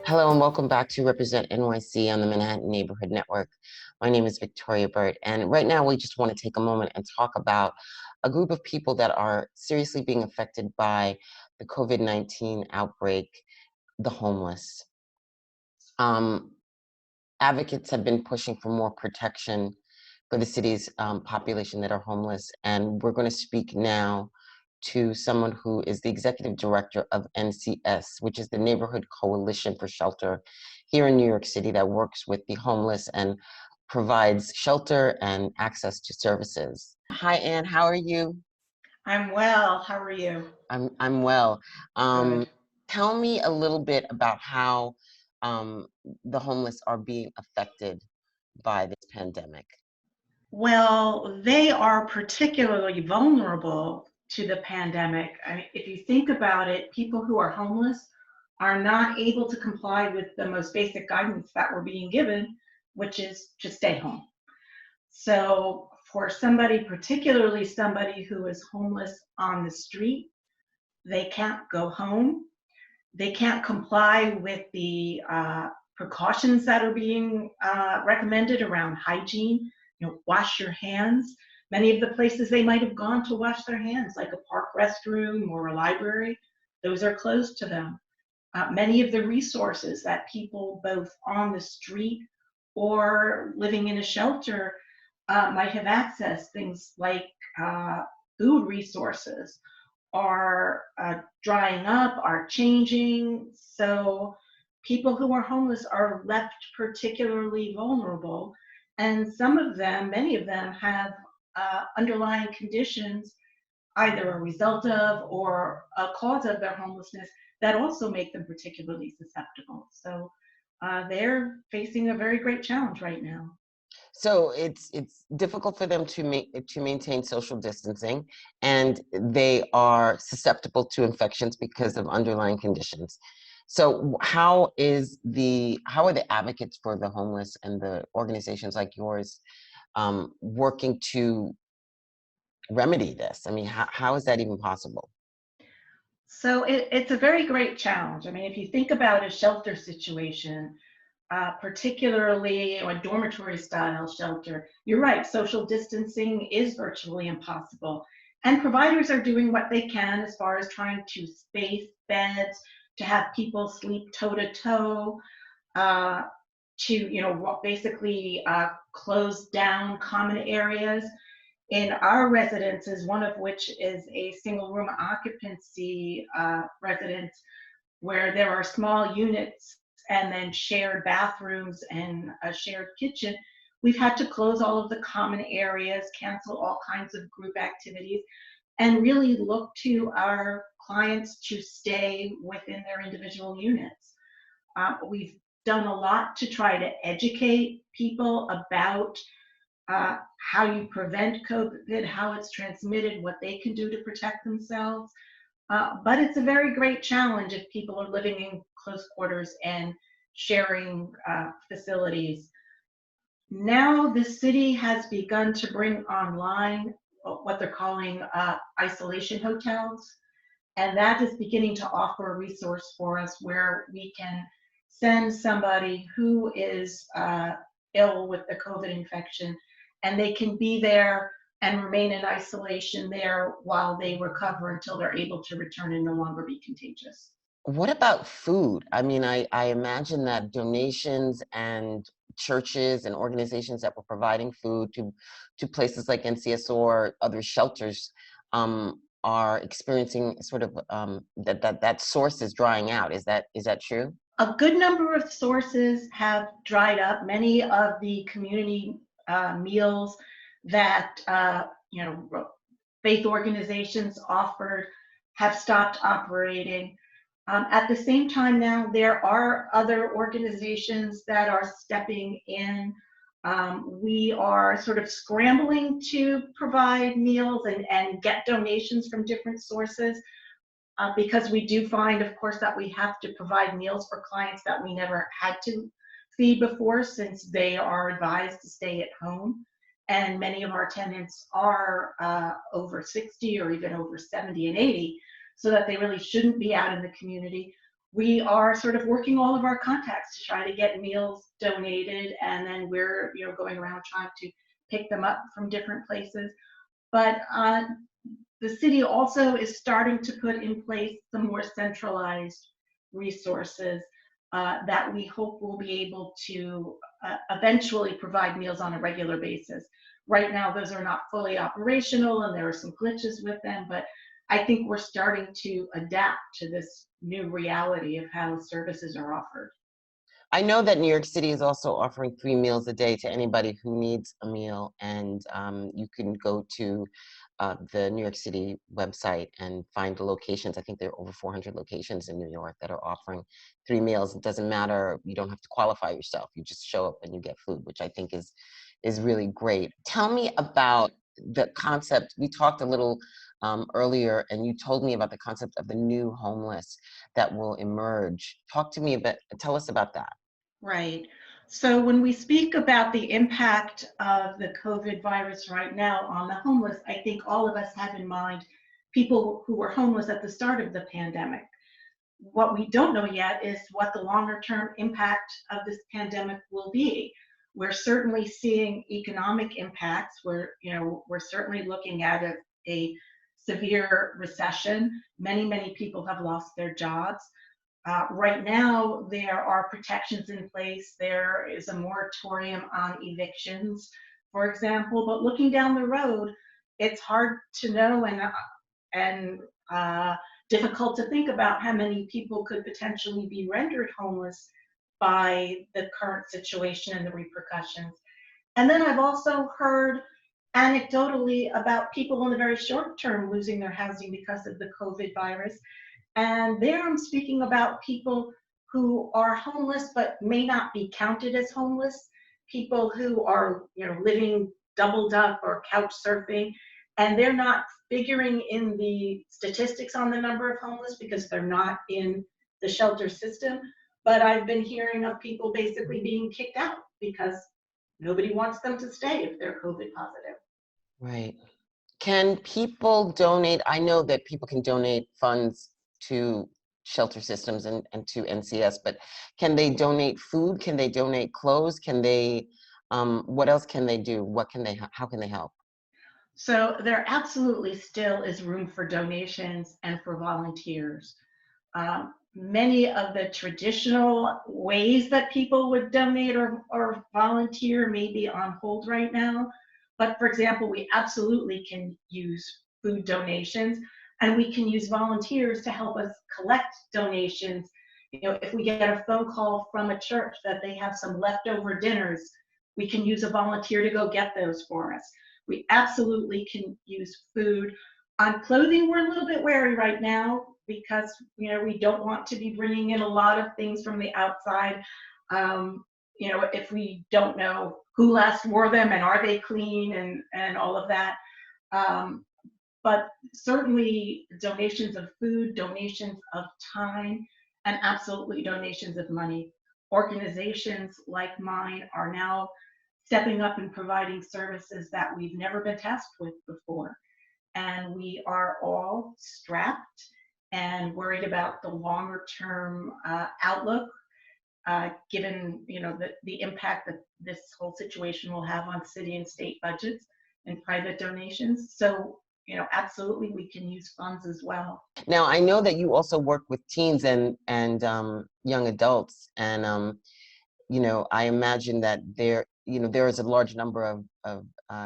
Hello and welcome back to Represent NYC on the Manhattan Neighborhood Network. My name is Victoria Burt, and right now we just want to take a moment and talk about a group of people that are seriously being affected by the COVID-19 outbreak, the homeless. Advocates have been pushing for more protection for the city's population that are homeless, and we're going to speak now to someone who is the executive director of NCS, which is the Neighborhood Coalition for Shelter here in New York City that works with the homeless and provides shelter and access to services. Hi, Ann. How are you? I'm well. How are you? I'm well. Good. Tell me a little bit about how um, the homeless are being affected by this pandemic. Well, they are particularly vulnerable to the pandemic. If you think about it, people who are homeless are not able to comply with the most basic guidance that we're being given, which is to stay home. So, for somebody, particularly somebody who is homeless on the street, they can't go home. They can't comply with the precautions that are being recommended around hygiene. Wash your hands. Many of the places they might have gone to wash their hands, like a park restroom or a library, those are closed to them. Many of the resources that people both on the street or living in a shelter might have access, things like food resources, are drying up, are changing. So people who are homeless are left particularly vulnerable. And some of them, many of them, have underlying conditions, either a result of or a cause of their homelessness, that also make them particularly susceptible. So they're facing a very great challenge right now. So it's difficult for them to maintain social distancing, and they are susceptible to infections because of underlying conditions. So how are the advocates for the homeless and the organizations like yours working to remedy this? I mean, how is that even possible? So it's a very great challenge. I mean, if you think about a shelter situation, particularly a dormitory style shelter, you're right, social distancing is virtually impossible. And providers are doing what they can as far as trying to space beds, to have people sleep toe to toe, to basically close down common areas. In our residences, one of which is a single room occupancy residence, where there are small units and then shared bathrooms and a shared kitchen, we've had to close all of the common areas, cancel all kinds of group activities, and really look to our clients to stay within their individual units. We've done a lot to try to educate people about how you prevent COVID, how it's transmitted, what they can do to protect themselves. But it's a very great challenge if people are living in close quarters and sharing facilities. Now the city has begun to bring online what they're calling isolation hotels, and that is beginning to offer a resource for us where we can send somebody who is ill with the COVID infection, and they can be there and remain in isolation there while they recover until they're able to return and no longer be contagious. What about food? I mean, I imagine that donations and churches and organizations that were providing food to places like NCS or other shelters are experiencing sort of that source is drying out. Is that true? A good number of sources have dried up. Many of the community meals that faith organizations offered have stopped operating. At the same time now, there are other organizations that are stepping in. We are sort of scrambling to provide meals and get donations from different sources, because we do find, of course, that we have to provide meals for clients that we never had to feed before, since they are advised to stay at home. And many of our tenants are over 60 or even over 70 and 80, so that they really shouldn't be out in the community. we are sort of working all of our contacts to try to get meals donated, and then we're going around trying to pick them up from different places. But the city also is starting to put in place some more centralized resources that we hope will be able to eventually provide meals on a regular basis. Right now, those are not fully operational and there are some glitches with them, but I think we're starting to adapt to this new reality of how services are offered. I know that New York City is also offering 3 meals a day to anybody who needs a meal, and you can go to the New York City website and find the locations. I think there are over 400 locations in New York that are offering 3 meals. It doesn't matter; you don't have to qualify yourself. You just show up and you get food, which I think is really great. Tell me about the concept. We talked a little earlier, and you told me about the concept of the new homeless that will emerge. Talk to me about, tell us about that. Right. So when we speak about the impact of the COVID virus right now on the homeless, I think all of us have in mind people who were homeless at the start of the pandemic. What we don't know yet is what the longer term impact of this pandemic will be. We're certainly seeing economic impacts. We're certainly looking at a severe recession. Many people have lost their jobs. Right now, there are protections in place. There is a moratorium on evictions, for example. But looking down the road, it's hard to know and difficult to think about how many people could potentially be rendered homeless by the current situation and the repercussions. And then I've also heard anecdotally about people in the very short term losing their housing because of the COVID virus. And there I'm speaking about people who are homeless but may not be counted as homeless, people who are living doubled up or couch surfing, and they're not figuring in the statistics on the number of homeless because they're not in the shelter system. But I've been hearing of people basically being kicked out because nobody wants them to stay if they're COVID positive. Right. Can people donate? I know that people can donate funds to shelter systems and to NCS, but can they donate food? Can they donate clothes? Can they, what else can they do? What can they, how can they help? So there absolutely still is room for donations and for volunteers. Many of the traditional ways that people would donate or volunteer may be on hold right now. But for example, we absolutely can use food donations, and we can use volunteers to help us collect donations. If we get a phone call from a church that they have some leftover dinners, we can use a volunteer to go get those for us. We absolutely can use food. On clothing, we're a little bit wary right now because we don't want to be bringing in a lot of things from the outside. If we don't know who last wore them and are they clean and all of that. But certainly donations of food, donations of time, and absolutely donations of money. Organizations like mine are now stepping up and providing services that we've never been tasked with before. And we are all strapped and worried about the longer term outlook, given the impact that this whole situation will have on city and state budgets and private donations. So absolutely, we can use funds as well. Now, I know that you also work with teens and young adults, and I imagine that there is a large number of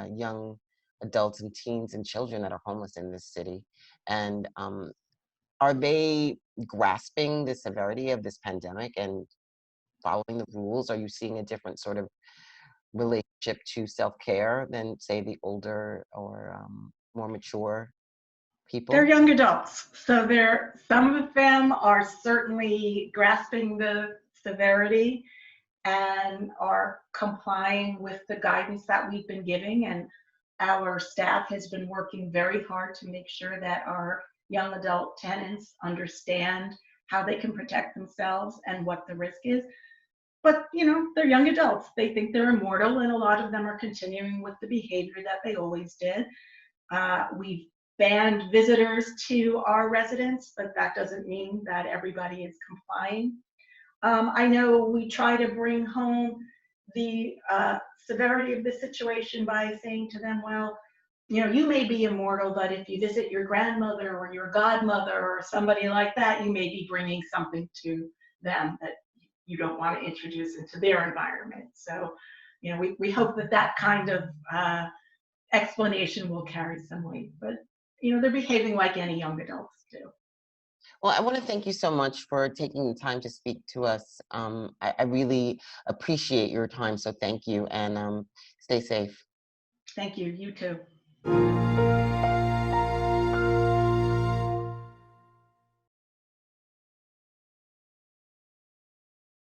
young adults and teens and children that are homeless in this city. And are they grasping the severity of this pandemic and following the rules? Are you seeing a different sort of relationship to self-care than, say, the older or more mature They're people? young adults, so some of them are certainly grasping the severity and are complying with the guidance that we've been giving. And our staff has been working very hard to make sure that our young adult tenants understand how they can protect themselves and what the risk is. But they're young adults. They think they're immortal, and a lot of them are continuing with the behavior that they always did. We've banned visitors to our residence, but that doesn't mean that everybody is complying. I know we try to bring home the severity of the situation by saying to them, well, you may be immortal, but if you visit your grandmother or your godmother or somebody like that, you may be bringing something to them that you don't want to introduce into their environment. So, we hope that that kind of explanation will carry some weight. But, they're behaving like any young adults do. Well, I want to thank you so much for taking the time to speak to us. I really appreciate your time, so thank you, and stay safe. Thank you. You too.